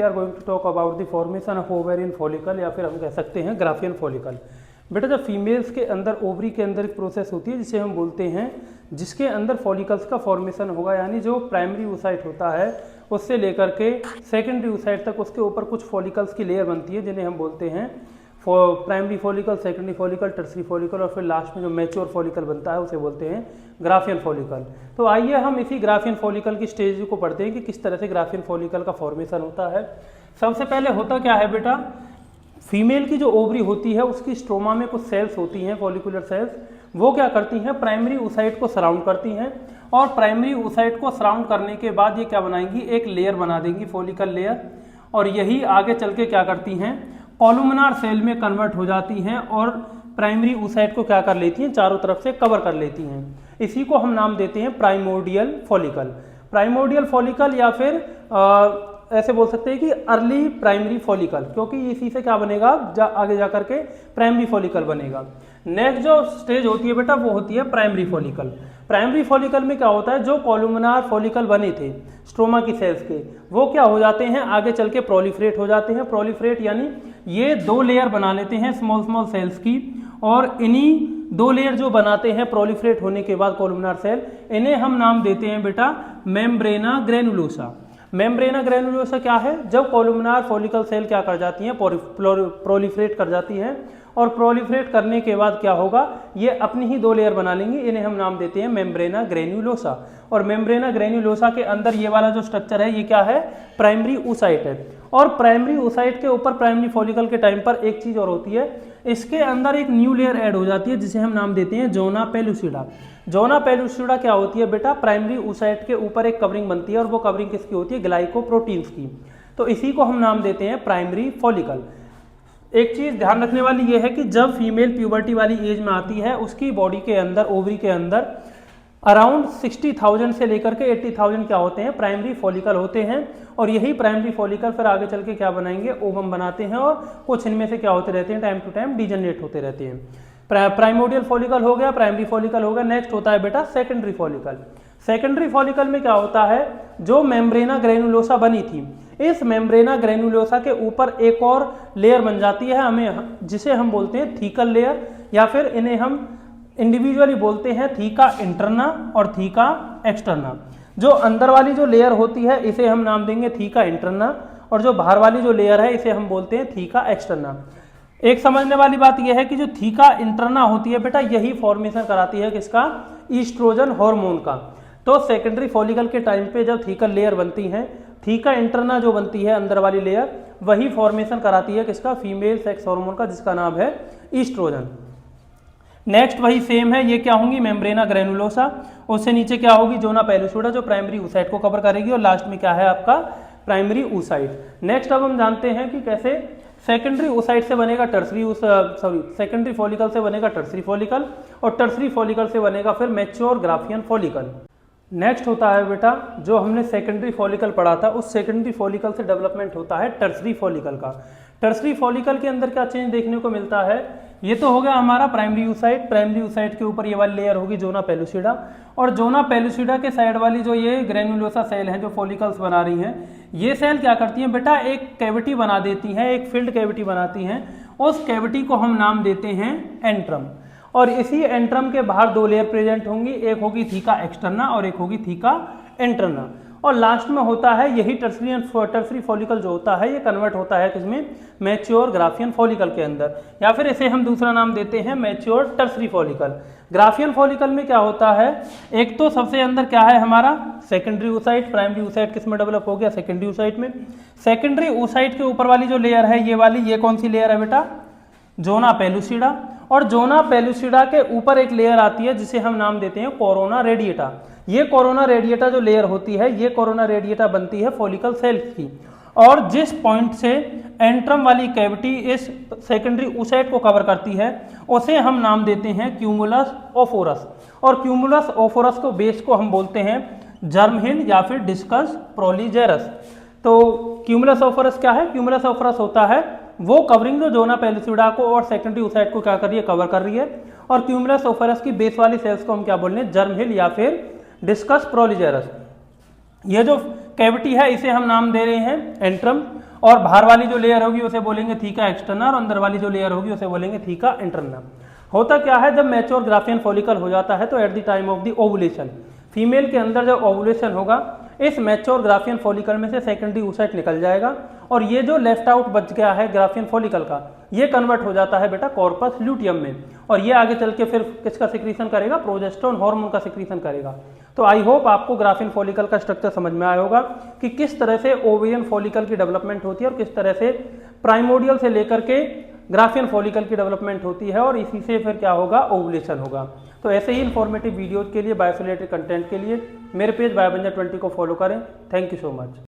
Are going to talk about the formation of ovarian follicle, या फिर हम कह सकते हैं ग्राफियन फॉलिकल। बेटा जब फीमेल्स के अंदर ओवरी के अंदर एक प्रोसेस होती है जिसे हम बोलते हैं, जिसके अंदर फॉलिकल्स का फॉर्मेशन होगा, यानी जो प्राइमरी oocyte होता है उससे लेकर के सेकेंडरी oocyte तक उसके ऊपर कुछ फॉलिकल्स की लेयर बनती है जिन्हें हम बोलते हैं primary follicle, secondary follicle, tertiary follicle, और फिर लास्ट में जो मैच्योर फॉलिकल बनता है उसे बोलते हैं ग्राफियन फॉलिकल। तो आइए हम इसी ग्राफियन फॉलिकल की स्टेज को पढ़ते हैं कि किस तरह से ग्राफियन फॉलिकल का फॉर्मेशन होता है। सबसे पहले होता क्या है बेटा, फीमेल की जो ओवरी होती है उसकी स्ट्रोमा में कुछ सेल्स होती हैं, फॉलिकुलर सेल्स, वो क्या करती हैं, प्राइमरी oocyte को सराउंड करती हैं, और प्राइमरी oocyte को सराउंड करने के बाद ये क्या बनाएंगी, एक लेयर बना देंगी, फॉलिकल लेयर, और यही आगे चल के क्या करती हैं, कॉलुमनार सेल में कन्वर्ट हो जाती हैं और प्राइमरी oocyte को क्या कर लेती हैं, चारों तरफ से कवर कर लेती हैं। इसी को हम नाम देते हैं प्राइमोर्डियल फॉलिकल। प्राइमोर्डियल फॉलिकल या फिर ऐसे बोल सकते हैं कि अर्ली प्राइमरी फॉलिकल, क्योंकि इसी से क्या बनेगा, आगे जा करके प्राइमरी फॉलिकल बनेगा। नेक्स्ट जो स्टेज होती है बेटा वो होती है प्राइमरी फॉलिकल। प्राइमरी फॉलिकल में क्या होता है, जो कॉलुमनार फॉलिकल बने थे स्ट्रोमा की सेल्स के, वो क्या हो जाते हैं, आगे चल के प्रोलिफरेट हो जाते हैं। प्रोलिफरेट यानी ये दो लेयर बना लेते हैं स्मॉल स्मॉल सेल्स की, और इन्हीं दो लेयर जो बनाते हैं प्रोलिफरेट होने के बाद कॉलुमनार सेल, इन्हें हम नाम देते हैं बेटा मेम्ब्रेना ग्रेनुलोसा। मेम्ब्रेना ग्रेनुलोसा क्या है, जब कॉलुमनार फॉलिकल सेल क्या कर जाती हैं, प्रोलिफरेट कर जाती हैं, और प्रोलिफरेट करने के बाद क्या होगा, ये अपनी ही दो लेयर बना लेंगी, इन्हें हम नाम देते हैं मेम्ब्रेना ग्रेनुलोसा। और मेम्ब्रेना ग्रेनुलोसा के अंदर ये वाला जो स्ट्रक्चर है ये क्या है, प्राइमरी oocyte है। और प्राइमरी oocyte के ऊपर प्राइमरी फॉलिकल के टाइम पर एक चीज और होती है, इसके अंदर एक न्यू लेयर ऐड हो जाती है जिसे हम नाम देते हैं जोना पेलुसिडा। जोना पेलुसिडा क्या होती है बेटा, प्राइमरी oocyte के ऊपर एक कवरिंग बनती है, और वो कवरिंग किसकी होती है, ग्लाइकोप्रोटीन्स की। तो इसी को हम नाम देते हैं प्राइमरी फॉलिकल। एक चीज ध्यान रखने वाली यह है कि जब फीमेल प्यूबर्टी वाली एज में आती है उसकी बॉडी के अंदर, ओवरी के अंदर अराउंड 60,000 से लेकर के 80,000 क्या होते हैं, प्राइमरी फॉलिकल होते हैं। और यही प्राइमरी फॉलिकल फिर आगे चल के क्या बनाएंगे, ओवम बनाते हैं, और कुछ इनमें से क्या होते रहते हैं, टाइम टू टाइम डिजनरेट होते रहते हैं। प्राइमोडियल फॉलिकल हो गया, प्राइमरी फॉलिकल हो गया। नेक्स्ट होता है बेटा सेकेंडरी फॉलिकल। सेकेंडरी फॉलिकल में क्या होता है, जो मेम्ब्रेना ग्रेनुलोसा बनी थी, इस मेम्ब्रेना ग्रेनुलोसा के ऊपर एक और लेयर बन जाती है हमें, जिसे हम बोलते हैं थीकल लेयर, या फिर इन्हें हम इंडिविजुअली बोलते हैं थीका इंटरना और थीका एक्सटर्ना। जो अंदर वाली जो लेयर होती है इसे हम नाम देंगे थीका इंटरना, और जो बाहर वाली जो लेयर है इसे हम बोलते हैं थीका एक्सटर्ना। एक समझने वाली बात यह है कि जो थीका इंटरना होती है बेटा, यही फॉर्मेशन कराती है किसका, ईस्ट्रोजन हार्मोन का। तो सेकेंडरी फॉलिकल के टाइम पे जब थीकल लेयर बनती है, थीका इंटरना जो बनती है अंदर वाली लेयर, वही फॉर्मेशन कराती है किसका, फीमेल सेक्स हार्मोन का, जिसका नाम है ईस्ट्रोजन। नेक्स्ट वही सेम है, ये क्या होंगी, मेम्ब्रेना ग्रेनुलोसा, उससे नीचे क्या होगी, जोना पेलुसिडा, जो प्राइमरी oocyte को कवर करेगी, और लास्ट में क्या है आपका प्राइमरी oocyte। नेक्स्ट अब हम जानते हैं कि कैसे सेकेंडरी oocyte से बनेगा सेकेंडरी फॉलिकल से बनेगा टर्सरी फॉलिकल, और टर्सरी फॉलिकल से बनेगा फिर मैच्योर ग्राफियन फॉलिकल। नेक्स्ट होता है बेटा, जो हमने सेकेंडरी फॉलिकल पढ़ा था, उस सेकेंडरी फॉलिकल से डेवलपमेंट होता है टर्सरी फॉलिकल का। टर्सरी फॉलिकल के अंदर क्या चेंज देखने को मिलता है, ये तो हो गया हमारा प्राइमरी oocyte। प्राइमरी oocyte के ऊपर ये वाली लेयर होगी जोना पेलुसिडा, और जोना पेलुसिडा के साइड वाली जो ये ग्रेनुलोसा सेल है जो फॉलिकल्स बना रही हैं, ये सेल क्या करती हैं बेटा, एक कैविटी बना देती हैं, एक फिल्ड कैविटी बनाती हैं। उस कैविटी को हम नाम देते हैं एंट्रम, और इसी एंट्रम के बाहर दो लेयर प्रेजेंट होंगी, एक होगी थीका एक्सटर्ना और एक होगी थीका इंटरना। और लास्ट में होता है यही टर्सरी फॉलिकल जो होता है, ये कन्वर्ट होता है किसमें, मैच्योर ग्राफियन फॉलिकल के अंदर, या फिर इसे हम दूसरा नाम देते हैं mature tertiary follicle. Graafian follicle में क्या होता है, एक तो सबसे अंदर क्या है हमारा सेकेंडरी oocyte। प्राइमरी oocyte किस में डेवलप हो गया, सेकेंडरी oocyte में। सेकेंडरी oocyte के ऊपर वाली जो लेयर है ये वाली, ये कौन सी लेयर है बेटा, जोना पेलुसिडा। और जोना पेलुसिडा के ऊपर एक लेयर आती है जिसे हम नाम देते हैं कोरोना रेडिएटा। ये कोरोना रेडिएटा जो लेयर होती है, ये कोरोना रेडिएटा बनती है फॉलिकल सेल्स की, और जिस पॉइंट से एंट्रम वाली कैविटी इस सेकेंडरी oocyte को कवर करती है उसे हम नाम देते हैं क्यूमुलस ओफोरस। और क्यूमुलस ओफोरस को बेस को हम बोलते हैं जर्म हिल या फिर डिस्कस प्रोलीजेरस। तो क्यूमुलस ओफोरस क्या है, क्यूमुलस ओफोरस होता है वो कवरिंग जो जोना पेलुसिडा को और सेकेंडरी oocyte को क्या कर रही है, कवर कर रही है। और क्यूमुलस ओफोरस की बेस वाली सेल्स को हम क्या बोल रहे हैं, जर्म हिल या फिर डिस्कस प्रोलीजेरस। ये जो कैविटी है इसे हम नाम दे रहे हैं एंट्रम, और बाहर वाली जो लेयर होगी उसे बोलेंगे थीका एक्सटर्ना, और अंदर वाली जो लेयर होगी उसे बोलेंगे थीका इंटरना। होता क्या है, जब मैच्योर ग्राफियन फॉलिकल हो जाता है तो at the time of the ovulation, female के अंदर जब ओवुलेशन होगा, इस मैच्योर ग्राफियन फॉलिकल में से सेकेंडरी oocyte निकल जाएगा, और ये जो लेफ्ट आउट बच गया है ग्राफियन फॉलिकल का, ये कन्वर्ट हो जाता है बेटा कॉर्पस ल्यूटियम में, और ये आगे चल के फिर किसका सिक्रीशन करेगा, प्रोजेस्टेरोन हार्मोन का सिक्रीशन करेगा। तो आई होप आपको ग्राफियन फॉलिकल का स्ट्रक्चर समझ में आया होगा कि किस तरह से ओवेरियन फॉलिकल की डेवलपमेंट होती है और किस तरह से प्राइमोडियल से लेकर के ग्राफियन फॉलिकल की डेवलपमेंट होती है, और इसी से फिर क्या होगा, ओवुलेशन होगा। तो ऐसे ही इन्फॉर्मेटिव वीडियोज के लिए, बायो से रिलेटेड कंटेंट के लिए मेरे पेज बायोबंजर 20 को फॉलो करें। Thank you so much.